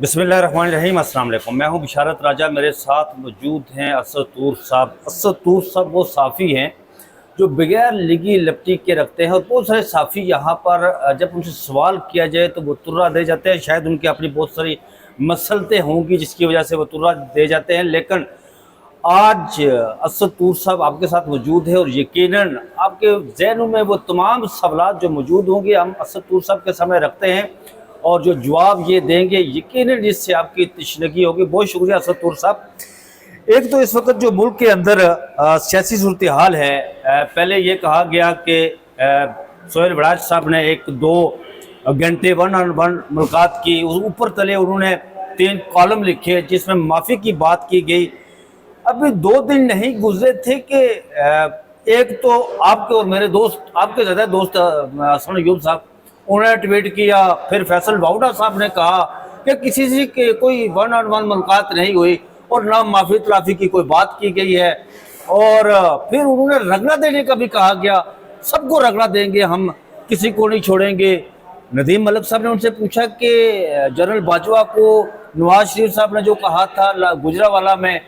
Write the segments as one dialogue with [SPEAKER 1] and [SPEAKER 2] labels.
[SPEAKER 1] बिस्मिल्लाहिर्रहमानिर्रहीम, अस्सलाम वालेकुम। मैं हूं बिशारत राजा। मेरे साथ मौजूद हैं असद तूर साहब। असद तूर साहब वो साफ़ी हैं जो बगैर लिगी लपटी के रखते हैं, और बहुत सारे साफ़ी यहाँ पर जब उनसे सवाल किया जाए तो वो तुर्रा दे जाते हैं। शायद उनकी अपनी बहुत सारी मसलतें होंगी जिसकी वजह से वो तुर्रा दे जाते हैं, लेकिन आज असद तूर साहब आपके साथ मौजूद है और यकीनन आपके जहनों में वो तमाम सवालात जो मौजूद होंगे हम असद तूर साहब के सामने रखते हैं, और जो जवाब ये देंगे यकीनन जिससे आपकी तशनगी होगी। बहुत शुक्रिया असद तूर साहब। एक तो इस वक्त जो मुल्क के अंदर सियासी सूरत हाल है, पहले ये कहा गया कि सोहेल बड़ाच साहब ने 1-2 घंटे 1-on-1 मुलाकात की, ऊपर तले उन्होंने 3 कॉलम लिखे जिसमें माफ़ी की बात की गई। अभी 2 दिन नहीं गुजरे थे कि एक तो आपके और मेरे दोस्त, आपके ज़्यादा दोस्त हसन अयूब साहब, उन्होंने ट्वीट किया, फिर फैसल वाउडा साहब ने कहा कि किसी से कोई 1-on-1 मुलाकात नहीं हुई और ना माफ़ी तलाफ़ी की कोई बात की गई है, और फिर उन्होंने रगड़ा देने का भी कहा गया, सबको रगड़ा देंगे हम, किसी को नहीं छोड़ेंगे। नदीम मलिक साहब ने उनसे पूछा कि जनरल बाजवा को नवाज शरीफ साहब ने जो कहा था गुजरावाला में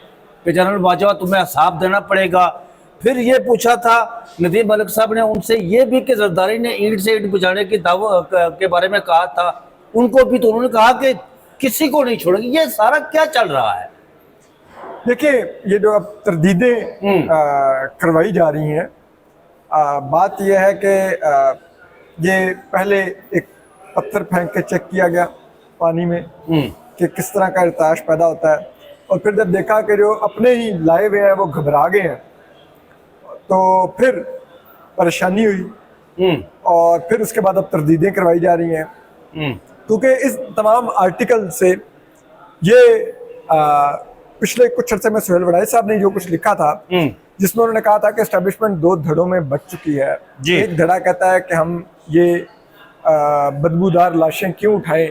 [SPEAKER 1] कि जनरल बाजवा तुम्हें हिसाब देना पड़ेगा। फिर ये पूछा था नदीम मलिक साहब ने उनसे ये भी कि जरदारी ने ईंट से ईंट बुझाने की दावा के बारे में कहा था, उनको भी तो उन्होंने कहा कि किसी को नहीं छोड़ेंगे। ये सारा क्या चल रहा है?
[SPEAKER 2] देखिए, ये जो अब तरदीदें करवाई जा रही हैं, बात यह है कि ये पहले एक पत्थर फेंक के चेक किया गया पानी में कि किस तरह का इर्ताश पैदा होता है, और फिर जब देखा कि जो अपने ही लाए हुए हैं वो घबरा गए हैं तो फिर परेशानी हुई, और फिर उसके बाद अब तरदीदें करवाई जा रही हैं। क्योंकि इस तमाम आर्टिकल से ये पिछले कुछ अर्से में सोहेल वड़ाई साहब ने जो कुछ लिखा था, जिसमें उन्होंने कहा था कि एस्टेब्लिशमेंट 2 धड़ों में बच चुकी है। एक धड़ा कहता है कि हम ये बदबूदार लाशें क्यों उठाएं,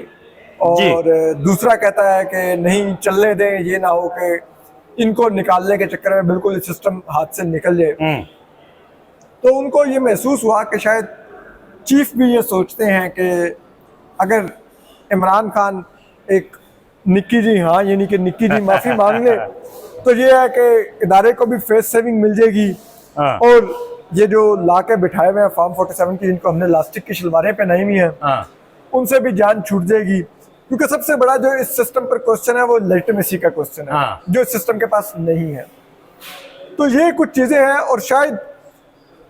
[SPEAKER 2] और दूसरा कहता है कि नहीं चलने दें, ये ना हो कि इनको निकालने के चक्कर में बिल्कुल सिस्टम हाथ से निकल जाए। तो उनको ये महसूस हुआ कि शायद चीफ भी ये सोचते हैं कि अगर इमरान खान एक निक्की जी, हाँ यानी कि निक्की जी माफ़ी मांग ले तो ये है कि इदारे को भी फेस सेविंग मिल जाएगी, और ये जो ला के बिठाए हुए हैं फॉर्म 47 की, जिनको हमने लास्टिक की शलवारें पहनाई हुई हैं, उनसे भी जान छूट जाएगी। क्योंकि सबसे बड़ा जो इस सिस्टम पर क्वेश्चन है वो लेजिटिमेसी का क्वेश्चन है, जो इस सिस्टम के पास नहीं है। तो ये कुछ चीज़ें हैं, और शायद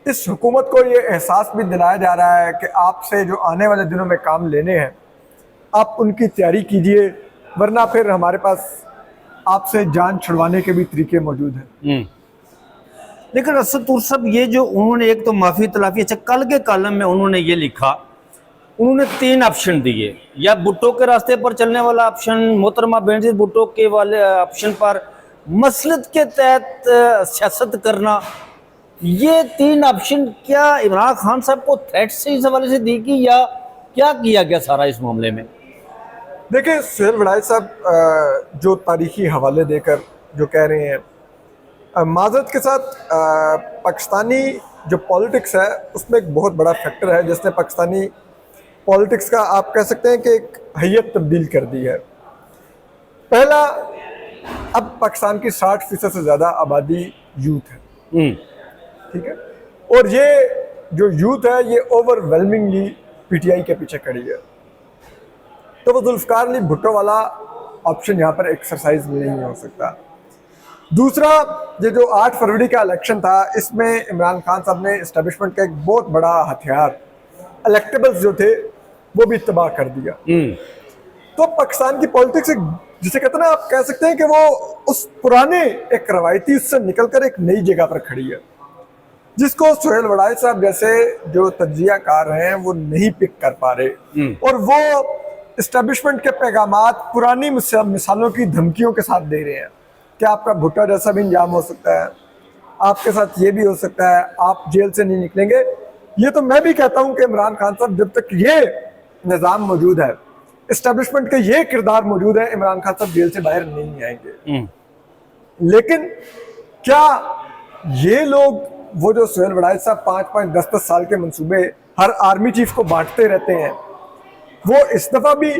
[SPEAKER 2] इस हुकूमत को ये एहसास भी दिलाया जा रहा है कि आपसे जो आने वाले दिनों में काम लेने हैं आप उनकी तैयारी कीजिए, वरना फिर हमारे पास आपसे जान छुड़वाने के भी तरीके मौजूद हैं।
[SPEAKER 1] लेकिन असद तूर साहब, ये जो उन्होंने एक तो माफ़ी तलाफ़ी, अच्छा कल के कॉलम में उन्होंने ये लिखा, उन्होंने 3 ऑप्शन दिए, या भुट्टो के रास्ते पर चलने वाला ऑप्शन, मोहतरमा बेनज़ीर भुट्टो के वाले ऑप्शन पर मसलत के तहत सियासत करना। ये 3 ऑप्शन क्या इमरान खान साहब को थ्रेट से इस हवाले से दी गई, या क्या किया गया सारा इस मामले में?
[SPEAKER 2] देखिए, सोहेल वड़ाई साहब जो तारीखी हवाले देकर जो कह रहे हैं, माजरत के साथ पाकिस्तानी जो पॉलिटिक्स है उसमें एक बहुत बड़ा फैक्टर है जिसने पाकिस्तानी पॉलिटिक्स का आप कह सकते हैं कि एक हैयत तब्दील कर दी है। पहला, अब पाकिस्तान की 60% से ज़्यादा आबादी यूथ है, ठीक है, और ये जो यूथ है ये ओवरवेलमिंगली पीटीआई के पीछे खड़ी है। तो वो जुल्फ़िकार अली भुट्टो वाला ऑप्शन यहाँ पर एक्सरसाइज नहीं हो सकता। दूसरा, ये जो 8 फरवरी का इलेक्शन था, इसमें इमरान खान साहब ने एस्टेब्लिशमेंट का एक बहुत बड़ा हथियार, इलेक्टेबल्स जो थे वो भी तबाह कर दिया। तो पाकिस्तान की पॉलिटिक्स जिसे कहते हैं ना, आप कह सकते हैं कि वो उस पुराने एक रवायती उससे निकलकर एक नई जगह पर खड़ी है, जिसको सोहेल वड़ाई साहब जैसे जो तज्जियाकार हैं वो नहीं पिक कर पा रहे, और वो एस्टेब्लिशमेंट के पैगामात पुरानी मिसालों की धमकियों के साथ दे रहे हैं कि आपका भुट्टा जैसा भी इंजाम हो सकता है, आपके साथ ये भी हो सकता है, आप जेल से नहीं निकलेंगे। ये तो मैं भी कहता हूं कि इमरान खान साहब, जब तक ये निज़ाम मौजूद है, एस्टेब्लिशमेंट का ये किरदार मौजूद है, इमरान खान साहब जेल से बाहर नहीं आएंगे। लेकिन क्या ये लोग, वो जो सोहेल वड़ाई साहब 5-5, 10-10 साल के मंसूबे हर आर्मी चीफ को बांटते रहते हैं, वो इस दफ़ा भी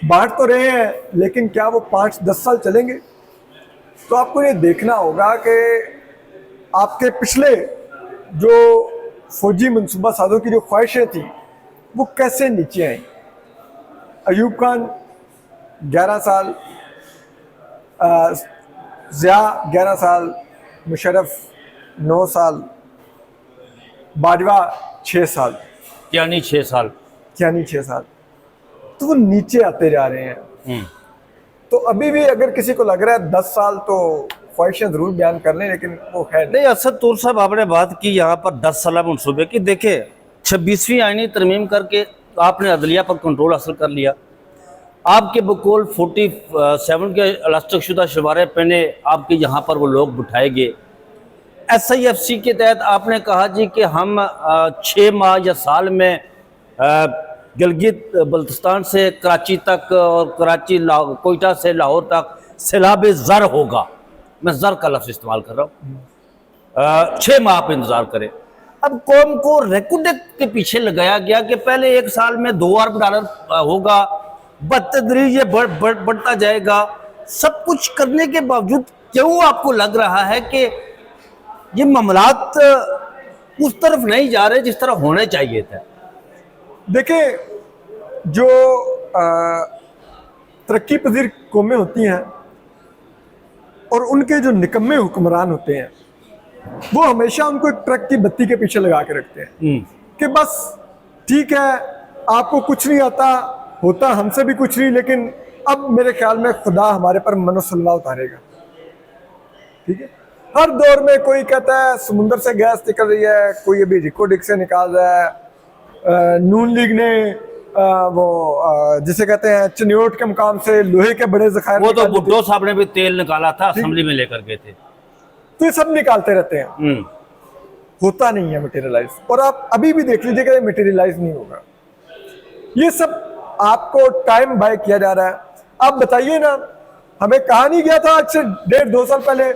[SPEAKER 2] बांट तो रहे हैं, लेकिन क्या वो 5-10 साल चलेंगे? तो आपको ये देखना होगा कि आपके पिछले जो फौजी मनसूबा साजों की जो ख्वाहिशें थी वो कैसे नीचे आई। अयूब खान 11 साल, ज़िया 11 साल, मुशर्रफ 9 साल, बाजवा 6 साल,
[SPEAKER 1] यानी 6 साल।
[SPEAKER 2] यानी 6 साल, तो वो नीचे आते जा रहे हैं। तो अभी भी अगर किसी को लग रहा है 10 साल, तो ख्वाहिशें जरूर बयान कर लें, लेकिन वो है
[SPEAKER 1] नहीं, असद तूर साहब आपने बात की यहाँ पर 10 साल मनसूबे की। देखे 26वीं आईनी तरमीम करके आपने अदलिया पर कंट्रोल हासिल कर लिया। आपके बकौल 47 के अलस्तकशुदा शवारे पहने आपके यहाँ पर वो लोग बिठाए गए। SIFC के तहत आपने कहा जी कि हम 6 माह या साल में गिलगित बल्तिस्तान से कराची तक और कराची कोयटा से लाहौर तक सैलाब ज़र होगा। मैं ज़र का लफ्ज़ इस्तेमाल कर रहा हूँ। 6 माह आप इंतज़ार करें। अब कौम को रेकुडेक के पीछे लगाया गया कि पहले 1 साल में $2 अरब होगा, बतदरीज ये बढ़ता जाएगा। सब कुछ करने के बावजूद क्यों आपको लग रहा है कि ये मामलात उस तरफ नहीं जा रहे जिस तरह होने चाहिए थे?
[SPEAKER 2] देखिए, जो तरक्की पजीर कौमें होती हैं और उनके जो निकम्मे हुक्मरान होते हैं, वो हमेशा उनको एक ट्रक की बत्ती के पीछे लगा के रखते हैं कि बस ठीक है, आपको कुछ नहीं आता, होता हमसे भी कुछ नहीं, लेकिन अब मेरे ख्याल में खुदा हमारे पर मनोसल्ला उतारेगा। ठीक है, हर दौर में कोई कहता है समुंदर से गैस निकल रही है, कोई अभी रिकोडिक से निकाल रहा है, नून लीग ने जिसे कहते हैं चनियोट के मुकाम से लोहे के बड़े जखायर,
[SPEAKER 1] वो तो भुट्टो साहब ने भी तेल निकाला था, असेंबली में लेकर गए थे।
[SPEAKER 2] तो ये सब निकालते रहते हैं, होता नहीं है मटेरियलाइज। और आप अभी भी देख लीजिएगा, ये मटेरियलाइज नहीं होगा। ये सब आपको टाइम बाय किया जा रहा है। आप बताइए ना, हमें कहा नहीं गया था आज से 1.5-2 साल पहले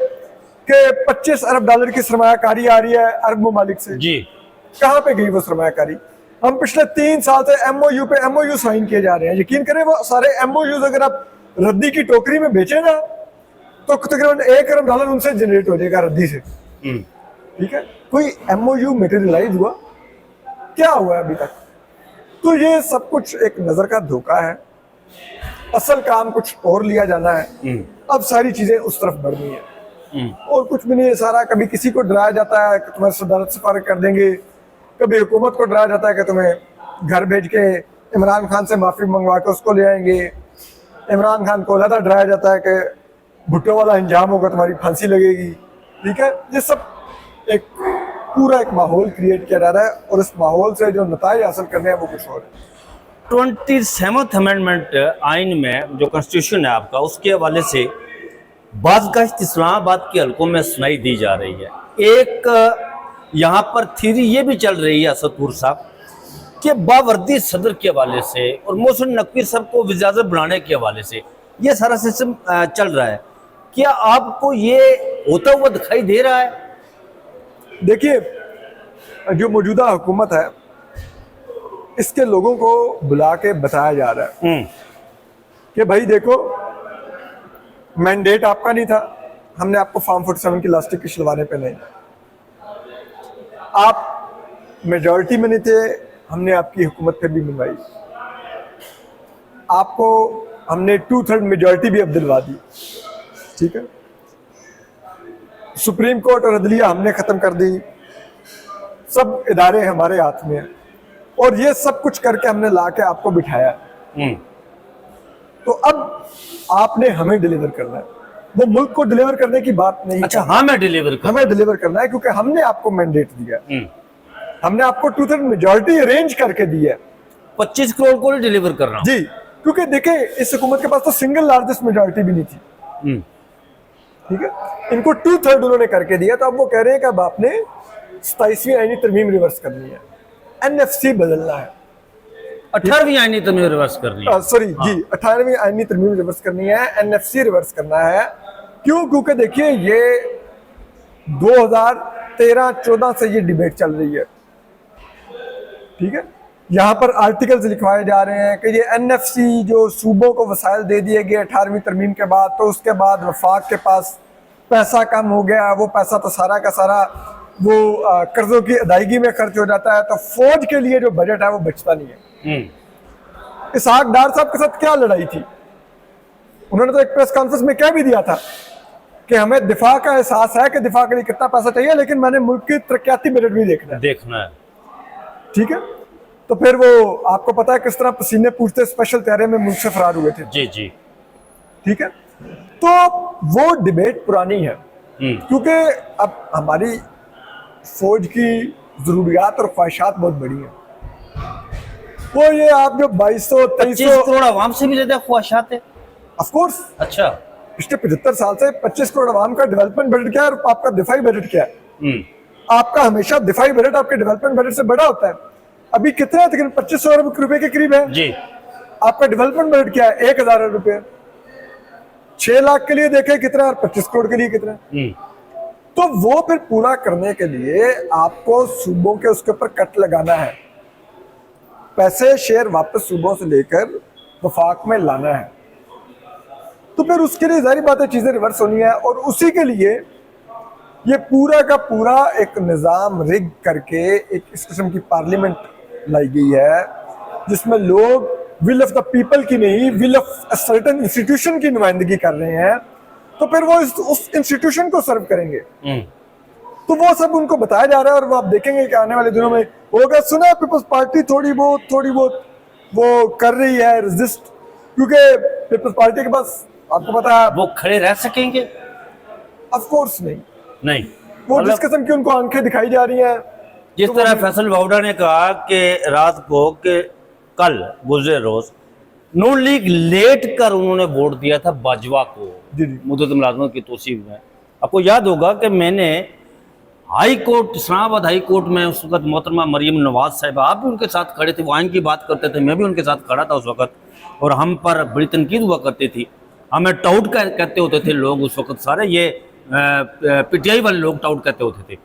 [SPEAKER 2] कि $25 अरब की सरमायाकारी आ रही है अरब ममालिक से?
[SPEAKER 1] जी,
[SPEAKER 2] कहाँ पे गई वो सरमायाकारी? हम पिछले 3 साल से MOU पे MOU साइन किए जा रहे हैं। यकीन करें, वो सारे MOUs अगर आप रद्दी की टोकरी में बेचे ना, तो तकरीबन $1 अरब उनसे जनरेट हो जाएगा, रद्दी से। ठीक है, कोई MOU मटेरियलाइज हुआ? क्या हुआ है अभी तक? तो ये सब कुछ एक नजर का धोखा है। असल काम कुछ और लिया जाना है। अब सारी चीजें उस तरफ बढ़नी है और कुछ भी नहीं है। सारा कभी किसी को डराया जाता है कि तुम्हें सदारत से फारिग कर देंगे, कभी हुकूमत को डराया जाता है कि तुम्हें घर भेज के इमरान खान से माफी मंगवा के उसको ले आएंगे। इमरान खान को ज़्यादा डराया जाता है कि भुट्टो वाला इंजाम होगा, तुम्हारी फांसी लगेगी। ठीक है, ये सब एक पूरा एक माहौल क्रिएट किया जा रहा है और इस माहौल से जो नताइज हासिल करने हैं वो कुछ और है।
[SPEAKER 1] 27th अमेंडमेंट आइन में जो कॉन्स्टिट्यूशन है आपका, उसके हवाले से बाज़ इस्लामाबाद के हलकों में सुनाई दी जा रही है। एक यहाँ पर थ्योरी ये भी चल रही है असदपुर साहब कि बावर्दी सदर के हवाले से और मोहसिन नकवी साहब को इजाज़त बनाने के हवाले से ये सारा सिस्टम चल रहा है। क्या आपको ये होता हुआ दिखाई दे रहा है?
[SPEAKER 2] देखिए, जो मौजूदा हुकूमत है, इसके लोगों को बुला के बताया जा रहा है कि भाई देखो, मैंडेट आपका नहीं था, हमने आपको फॉर्म 47 की इलास्टिक की शलवारें पहनाई। आप मेजॉरिटी में नहीं थे, हमने आपकी हुकूमत फिर भी मनवाई। आपको हमने 2/3 मेजॉरिटी भी अब दिलवा दी। ठीक है, सुप्रीम कोर्ट और अदलिया हमने ख़त्म कर दी। सब इदारे हमारे हाथ में हैं और ये सब कुछ करके हमने ला के आपको बिठाया। तो अब आपने हमें डिलीवर करना है। वो मुल्क को डिलीवर करने की बात नहीं।
[SPEAKER 1] अच्छा, हाँ, हमें डिलीवर
[SPEAKER 2] करना है क्योंकि हमने आपको मैंडेट दिया। हमने आपको 2/3 मेजॉरिटी अरेंज करके दी है।
[SPEAKER 1] 25 करोड़ को डिलीवर कर रहा हूं।
[SPEAKER 2] जी, क्योंकि देखें, इस हुकूमत के पास तो सिंगल लार्जेस्ट मेजॉरिटी भी नहीं थी। ठीक है, इनको 2/3 उन्होंने करके दिया। तो अब वो कह रहे हैं कि अब आपने 27वीं आईनी तरमीम रिवर्स करनी है, NFC बदलना है,
[SPEAKER 1] 18वीं आईनी तरमीम रिवर्स करनी है।
[SPEAKER 2] सॉरी जी, 18वीं आईनी तरमीम रिवर्स करनी है, NFC रिवर्स करना है। क्यों? क्योंकि देखिए, ये 2013-14 से ये डिबेट चल रही है। ठीक है, यहाँ पर आर्टिकल्स लिखवाए जा रहे हैं कि ये एनएफसी जो सूबों को वसाइल दे दिए गए 18वीं तरमीम के बाद, तो उसके बाद वफाक के पास पैसा कम हो गया, वो पैसा तो सारा का सारा वो कर्जों की अदायगी में खर्च हो जाता है, तो फौज के लिए जो बजट है वो बचता नहीं है। इसहाक डार साहब के साथ क्या लड़ाई थी? उन्होंने तो एक प्रेस कॉन्फ्रेंस में कह भी दिया था कि हमें दिफा का एहसास है कि दिफा के लिए कितना पैसा चाहिए, लेकिन मैंने मुल्क की तरक्याती बजट भी देखना है। ठीक है, तो फिर वो आपको पता है किस तरह पसीने पूछते स्पेशल तैयारी में मुल्क से फरार हुए थे।
[SPEAKER 1] जी जी।
[SPEAKER 2] ठीक है, तो वो डिबेट पुरानी है, क्योंकि अब हमारी फौज की जरूरियात और ख्वाहिशात बहुत बड़ी हैं। वो ये आप जो 2200-2300
[SPEAKER 1] करोड़ आवाम से भी ज्यादा ख्वाहिशात है।
[SPEAKER 2] Of course.
[SPEAKER 1] अच्छा,
[SPEAKER 2] पिछले 75 साल से 25 करोड़ आवाम का डेवलपमेंट बजट क्या है और आपका दिफाई बजट क्या है? आपका हमेशा दिफाई बजट आपके डेवलपमेंट बजट से बड़ा होता है। अभी कितना है? तकरीबन 2500 अरब रुपए के करीब है
[SPEAKER 1] जी।
[SPEAKER 2] आपका डेवलपमेंट बजट क्या है? 1000 अरब रुपए। 6 लाख के लिए देखें कितना और 25 करोड़ के लिए कितना। तो वो फिर पूरा करने के लिए आपको सूबों के उसके ऊपर कट लगाना है, पैसे शेयर वापस सूबों से लेकर वफाक में लाना है। तो फिर उसके लिए जाहिर बात है चीजें रिवर्स होनी है, और उसी के लिए ये पूरा का पूरा एक निज़ाम रिग करके एक इस किस्म की पार्लियामेंट लाई गई है, जिसमें लोग विल ऑफ द पीपल की नहीं, will of a certain institution की नुमाइंदगी कर रहे हैं। तो फिर वो उस इंस्टीट्यूशन को सर्व करेंगे। तो वो सब उनको बताया जा रहा है, और वो आप देखेंगे कि आने वाले दिनों में होगा। सुना पीपल्स पार्टी थोड़ी बहुत वो कर रही है रेजिस्ट, क्योंकि पीपल्स पार्टी के पास आपको पता है
[SPEAKER 1] वो खड़े रह सकेंगे?
[SPEAKER 2] ऑफ कोर्स नहीं। वो जिस
[SPEAKER 1] मतलब
[SPEAKER 2] किस्म की उनको आंखें दिखाई जा रही हैं,
[SPEAKER 1] जिस तरह फैसल वाउडा ने कहा कि रात को कि कल गुजरे रोज नून लीग लेट कर उन्होंने वोट दिया था बाजवा को मुद्दत मुलाजमत की तोसीब में। आपको याद होगा कि मैंने high court, Islamabad high court में उस वक्त मोहतरमा मरियम नवाज साहिबा, आप भी उनके साथ खड़े थे, वो आइन की बात करते थे, मैं भी उनके साथ खड़ा था उस वक्त, और हम पर बड़ी तनकीद हुआ करती थी, हमें टाउट कहते होते थे लोग उस वक्त सारे, ये पीटीआई वाले लोग टाउट कहते होते थे।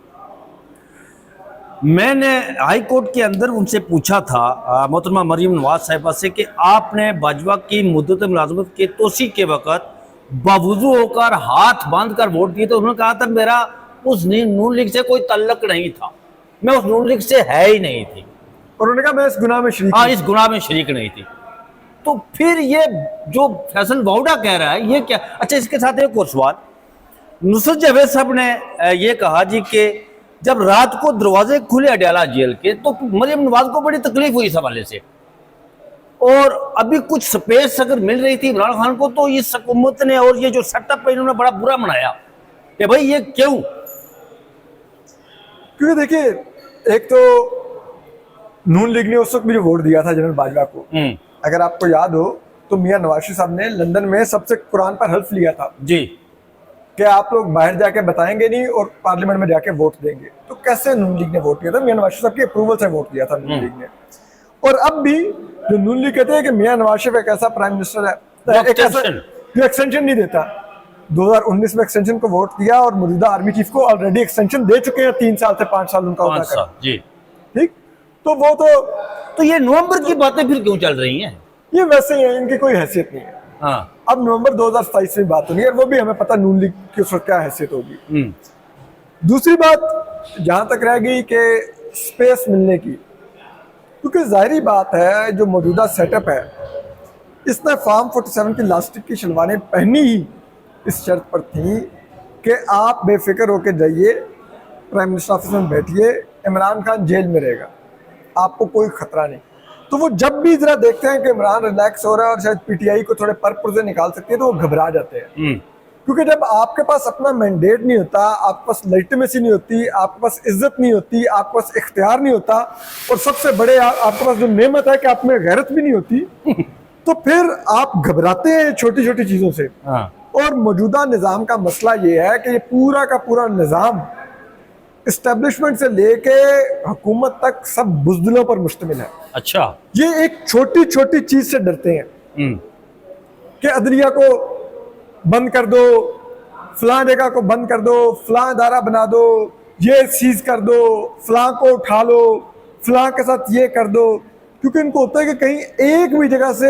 [SPEAKER 1] मैंने हाई कोर्ट के अंदर उनसे पूछा था मोहतरमा मरियम नवाज साहिबा से कि आपने बाजवा की मुद्दत मुलाजमत के तोसी के वक़्त बावजूद होकर हाथ बांध कर वोट दिए, तो उन्होंने कहा था मेरा उस नून लीग से कोई ताल्लुक नहीं था, मैं उस नून लीग से है ही नहीं थी,
[SPEAKER 2] और उन्होंने कहा मैं इस गुनाह में शरीक,
[SPEAKER 1] हाँ इस गुनाह में शरीक नहीं थी। तो फिर ये जो फैसल वाउडा कह रहा है ये क्या? अच्छा, इसके साथ एक और सवाल, नुसरत जावेद साहब ने ये कहा जी कि जब रात को दरवाजे खुले अडयाला जेल के, तो मरियम नवाज को बड़ी तकलीफ हुई इस हवाले से, और अभी कुछ स्पेस अगर मिल रही थी इमरान खान को, तो इस हुकूमत ने और ये जो सेटअप है इन्होंने बड़ा बुरा मनाया कि भाई ये क्यों?
[SPEAKER 2] क्योंकि देखिए, एक तो नून लीग ने उस वक्त भी जो वोट दिया था जनरल बाजवा को, अगर आपको याद हो तो मियां नवाज शरीफ साहब ने लंदन में सबसे कुरान पर हल्फ लिया था
[SPEAKER 1] जी
[SPEAKER 2] कि आप लोग बाहर जाके बताएंगे नहीं और पार्लियामेंट में जाके वोट देंगे। तो कैसे नून लीग ने वोट दिया था? मियां नवाज शरीफ साहब की अप्रूवल से वोट दिया था नून लीग ने। और अब भी जो नून लीग कहते हैं कि मियां नवाज शरीफ एक ऐसा प्राइम मिनिस्टर है एक ऐसा जो एक्सटेंशन नहीं देता, 2019 में एक्सटेंशन को वोट दिया और मौजूदा आर्मी चीफ को ऑलरेडी एक्सटेंशन दे चुके हैं, 3 साल से 5 साल उनका होता है
[SPEAKER 1] जी।
[SPEAKER 2] ठीक, तो वो तो
[SPEAKER 1] ये नवंबर की बातें फिर क्यों चल रही हैं?
[SPEAKER 2] ये वैसे ही है, इनकी कोई हैसियत नहीं है।
[SPEAKER 1] हाँ,
[SPEAKER 2] अब नवंबर 2027 में बात होनी है, और वो भी हमें पता नून लीग की उस वक्त क्या हैसियत होगी। दूसरी बात जहां तक रह गई कि स्पेस मिलने की, क्योंकि जाहिर बात है जो मौजूदा सेटअप है, इसने फॉर्म 47 की लास्टिक की शलवारें पहनी ही इस शर्त पर थी कि आप बेफिक्र होकर जाइए, प्राइम मिनिस्टर ऑफिस में बैठिए, इमरान खान जेल में रहेगा, आपको कोई खतरा नहीं। तो वो जब भी जरा देखते हैं कि इमरान रिलैक्स हो रहा है और शायद पीटीआई को थोड़े परपुर्जे निकाल सकती है, तो वो घबरा जाते हैं। क्योंकि जब आपके पास अपना मैंडेट नहीं होता, आपके पास लेजिटिमेसी नहीं होती, आपके पास इज्जत नहीं होती, आपके पास इख्तियार नहीं होता, और सबसे बड़े आपके पास जो नेमत है कि आप में गैरत भी नहीं होती, तो फिर आप घबराते हैं छोटी छोटी चीजों से। और मौजूदा निज़ाम का मसला ये है कि ये पूरा का पूरा निज़ाम इस्टेब्लिशमेंट से लेके हुकूमत तक सब बुज़दिलों पर मुश्तमिल है।
[SPEAKER 1] अच्छा,
[SPEAKER 2] ये एक छोटी छोटी चीज से डरते हैं कि अदलिया को बंद कर दो, फलां जगह को बंद कर दो, फलां इदारा बना दो, ये सीज कर दो, फलां को उठा लो, फलां के साथ ये कर दो, क्योंकि इनको होता है कि कहीं एक भी जगह से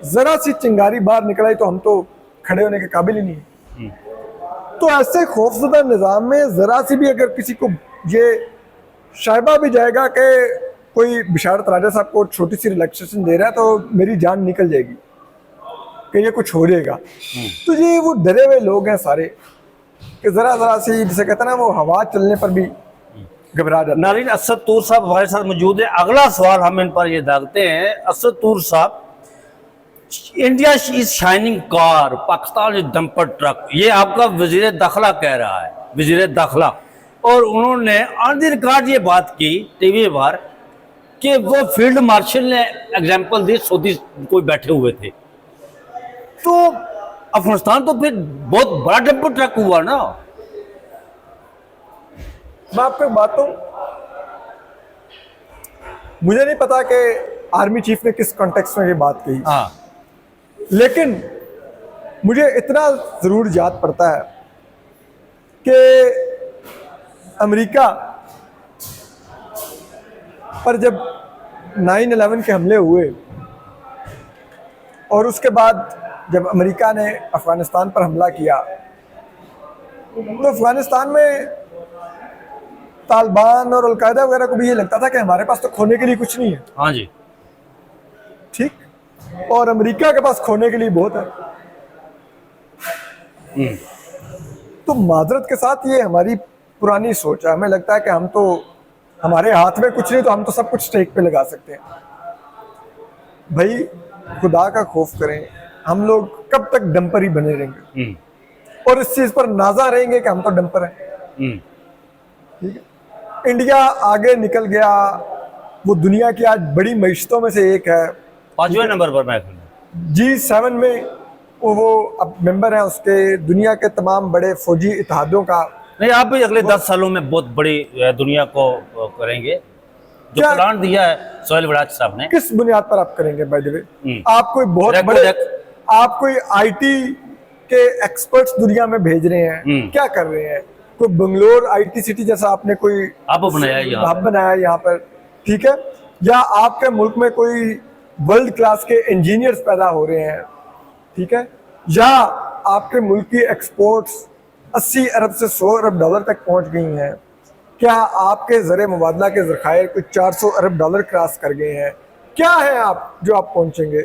[SPEAKER 2] जरा सी चिंगारी बाहर निकल आई तो हम तो खड़े होने के काबिल ही नहीं है। तो ऐसे खौफजदा निज़ाम में जरा सी भी अगर किसी को ये शायबा भी जाएगा कि कोई बिशारत राजा साहब को छोटी सी रिलैक्सेशन दे रहा है तो मेरी जान निकल जाएगी कि ये कुछ हो जाएगा, तो ये वो डरे हुए लोग हैं सारे कि जरा जरा सी जिसे कहते हैं ना वो हवा चलने पर भी घबरा जाते हैं।
[SPEAKER 1] नाज़रीन, असद तूर साहब हमारे साथ मौजूद है। अगला सवाल हम इन पर ये दागते हैं, असद तूर साहब, India is shining car, Pakistan is dumper truck, ये आपका वजीर दाखिला कह रहा है, वजीर दाखिला, और उन्होंने ऑन द रिकॉर्ड ये बात की टीवी पर कि वो फील्ड मार्शल ने एग्जाम्पल दी, सऊदी कोई बैठे हुए थे, तो अफगानिस्तान तो फिर बहुत बड़ा डंपर ट्रक हुआ ना।
[SPEAKER 2] मैं आपको एक बात कहूं, मुझे नहीं पता कि आर्मी चीफ ने किस कॉन्टेक्स्ट में ये बात कही,
[SPEAKER 1] हाँ,
[SPEAKER 2] लेकिन मुझे इतना जरूर याद पड़ता है कि अमेरिका पर जब 9/11 के हमले हुए और उसके बाद जब अमेरिका ने अफगानिस्तान पर हमला किया तो अफगानिस्तान में तालिबान और अलकायदा वगैरह को भी ये लगता था कि हमारे पास तो खोने के लिए कुछ नहीं है।
[SPEAKER 1] हाँ जी,
[SPEAKER 2] ठीक, और अमेरिका के पास खोने के लिए बहुत है। तो माजरत के साथ ये हमारी पुरानी सोच है, हमें लगता है कि हम तो हमारे हाथ में कुछ नहीं तो हम तो सब कुछ स्टेक पे लगा सकते हैं। भाई खुदा का खौफ करें, हम लोग कब तक डंपर ही बने रहेंगे और इस चीज पर नाजा रहेंगे कि हम तो डंपर हैं। ठीक है, इंडिया आगे निकल गया, वो दुनिया की आज बड़ी मईशतों में से एक है,
[SPEAKER 1] 5वें नंबर पर मैं
[SPEAKER 2] G7 में वो अब मेंबर है उसके, दुनिया के तमाम बड़े फौजी इत्तेहादों का।
[SPEAKER 1] नहीं, आप भी अगले 10 सालों में बहुत बड़ी दुनिया को करेंगे, जो
[SPEAKER 2] क्या-
[SPEAKER 1] प्लान दिया है सोहेल बड़ाच साहब ने।
[SPEAKER 2] किस बुनियाद पर आप करेंगे? बाय द वे आप कोई बहुत बड़े, आप कोई आईटी के एक्सपर्ट्स दुनिया में भेज रहे हैं, क्या कर रहे हैं? कोई बंगलोर आईटी सिटी जैसा आपने कोई
[SPEAKER 1] आप बनाया यहाँ,
[SPEAKER 2] हब बनाया यहाँ पर, ठीक है, या आपके मुल्क में कोई वर्ल्ड क्लास के इंजीनियर्स पैदा हो रहे हैं, ठीक है, या आपके मुल्क की एक्सपोर्ट्स 80 अरब से 100 अरब डॉलर तक पहुंच गई हैं, क्या आपके ज़र मुबादला के ज़खायर कुछ 400 अरब डॉलर क्रॉस कर गए हैं? क्या है आप जो आप पहुंचेंगे,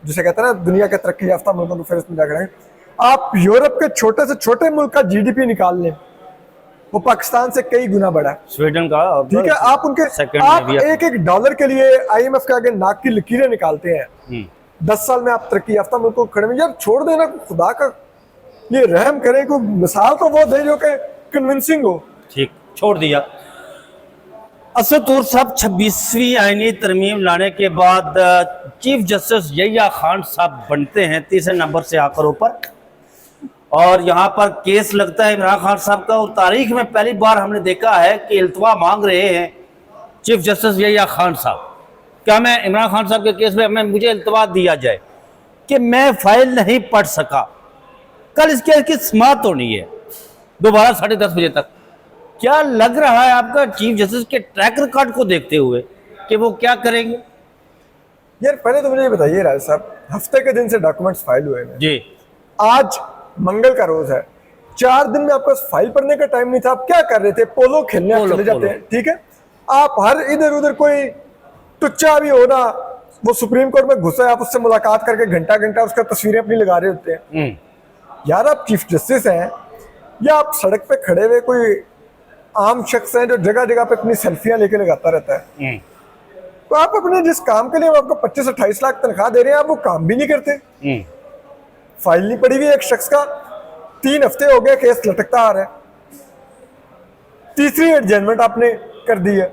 [SPEAKER 2] जिसे कहते हैं ना दुनिया के तरक्की याफ्ता मुल्कों को फिर इसमें जाकर हैं। आप यूरोप के छोटे से छोटे मुल्क का जीडीपी निकाल लें, वो पाकिस्तान से कई गुना बड़ा है,
[SPEAKER 1] स्वीडन का,
[SPEAKER 2] ठीक है। आप उनके आप एक एक डॉलर के लिए IMF के आगे नाक की लकीरें निकालते हैं। 10 साल में आप तरक्की याफ्ता मुल्कों को खड़े में, यार छोड़ देना, खुदा का ये रहम करे, कोई मिसाल तो वो दे जो कि कन्विंसिंग हो।
[SPEAKER 1] ठीक, छोड़ दिया। असद तूर साहब 26वीं आईनी तरमीम लाने के बाद चीफ जस्टिस यहिया खान साहब बनते हैं 3 नंबर से आकर ऊपर, और यहाँ पर केस लगता है इमरान खान साहब का, और तारीख में पहली बार हमने देखा है कि इल्तवा मांग रहे हैं चीफ जस्टिस यहिया खान साहब, क्या मैं इमरान खान साहब के केस में मुझे इल्तवा दिया जाए कि मैं फाइल नहीं पढ़ सका, कल इस केस की समाअत होनी है दोबारा 10:30 बजे तक। क्या लग रहा है आपका चीफ जस्टिस के ट्रैक रिकॉर्ड को देखते हुए कि वो क्या करेंगे?
[SPEAKER 2] यार पहले तो मुझे ये बताइए राज साहब, हफ्ते के दिन से डॉक्यूमेंट्स फाइल हुए हैं
[SPEAKER 1] जी,
[SPEAKER 2] आज मंगल का रोज है, 4 दिन में आपके पास फाइल पढ़ने का टाइम नहीं था, आप क्या कर रहे थे? पोलो खेलने आप चले जाते हैं, ठीक है, आप हर इधर उधर कोई टुच्चा भी हो ना, वो सुप्रीम कोर्ट में घुसा है, आप उससे मुलाकात करके घंटा घंटा उसका तस्वीरें अपनी लगा रहे होते हैं। यार आप चीफ जस्टिस हैं या आप सड़क पे खड़े हुए कोई आम शख्स हैं जो जगह जगह पे अपनी सेल्फियां लेके लगाता रहता है? तो आप अपने जिस काम के लिए आपको 25-28 लाख तनख्वाह दे रहे हैं, आप वो काम भी नहीं करते। फाइल नहीं पड़ी हुई एक शख्स का, 3 हफ्ते हो गए केस लटकता आ रहा है, तीसरी एडजमेंट आपने कर दी है,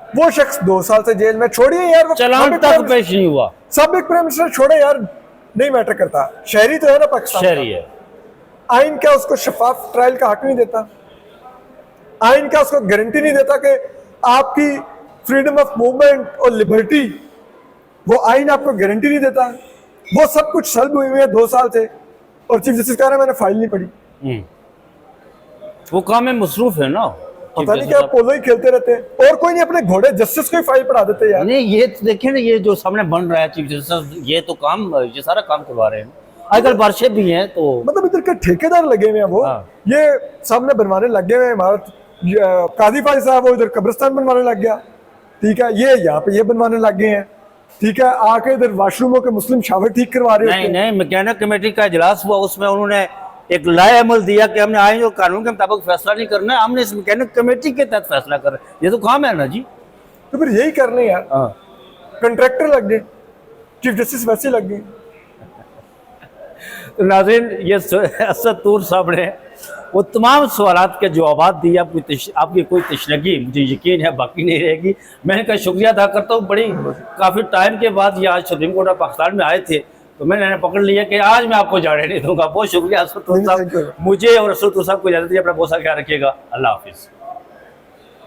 [SPEAKER 2] वो शख्स 2 साल से जेल में। छोड़िए यार,
[SPEAKER 1] चालान तक पेश नहीं हुआ,
[SPEAKER 2] साबिक प्राइम मिनिस्टर छोड़े यार, नहीं मैटर करता, शहरी तो है ना पाकिस्तान,
[SPEAKER 1] शहरी है।
[SPEAKER 2] आइन क्या उसको शफाफ ट्रायल का हक नहीं देता? आइन क्या उसको गारंटी नहीं देता कि आपकी फ्रीडम ऑफ मूवमेंट और लिबर्टी, वो आइन आपको गारंटी नहीं देता? वो सब कुछ सल्ब हुए हैं 2 साल से, और चीफ जस्टिस कह रहा है मैंने फाइल नहीं पढ़ी।
[SPEAKER 1] वो काम में मसरूफ है ना।
[SPEAKER 2] पता नहीं क्या पोलो ही खेलते रहते हैं, और कोई नहीं, अपने घोड़े जस्टिस को ही फाइल पढ़ा देते यार।
[SPEAKER 1] नहीं ये तो देखिए ना, ये जो सामने बन रहा है चीफ जस्टिस, ये तो काम, ये सारा काम करवा रहे हैं। आजकल बारिशें भी हैं तो
[SPEAKER 2] मतलब इधर के ठेकेदार लगे हुए हैं वो,
[SPEAKER 1] हाँ।
[SPEAKER 2] ये सामने बनवाने लग गए हैं इमारत। काजी फाज साहब वो इधर कब्रिस्तान बनवाने लग गया, ठीक है, ये यहाँ पे ये बनवाने लग गए हैं, ठीक है, आके इधर वॉशरूमों के मुस्लिम शावर ठीक करवा रहे
[SPEAKER 1] नहीं
[SPEAKER 2] होते हैं।
[SPEAKER 1] नहीं, मैकेनिक कमेटी का इजलास हुआ, उसमें उन्होंने एक लाए अमल दिया कि हमने आए जो कानून के मुताबिक फैसला नहीं करना है, हमने इस मैकेनिक कमेटी के तहत फैसला कर रहे हैं। ये तो काम है ना जी।
[SPEAKER 2] तो फिर यही करने यार,
[SPEAKER 1] हाँ।
[SPEAKER 2] कंट्रैक्टर लग गए, चीफ जस्टिस वैसे लग गए।
[SPEAKER 1] तो नाज़रीन, ये असद तूर साहब ने वो तमाम सवालात के जवाब दिए। आपकी कोई तशनगी मुझे यकीन है बाकी नहीं रहेगी। मैं इनका शुक्रिया अदा करता हूँ। बड़ी काफ़ी टाइम के बाद ये आज सुप्रीम कोर्ट ऑफ पाकिस्तान में आए थे, तो मैंने पकड़ लिया कि आज मैं आपको जाने नहीं दूंगा। बहुत शुक्रिया असद तूर साहब, मुझे और असद तूर साहब को इजाज़त दीजिए। अपना बहुत सा ख्याल रखिएगा। अल्लाह हाफिज़।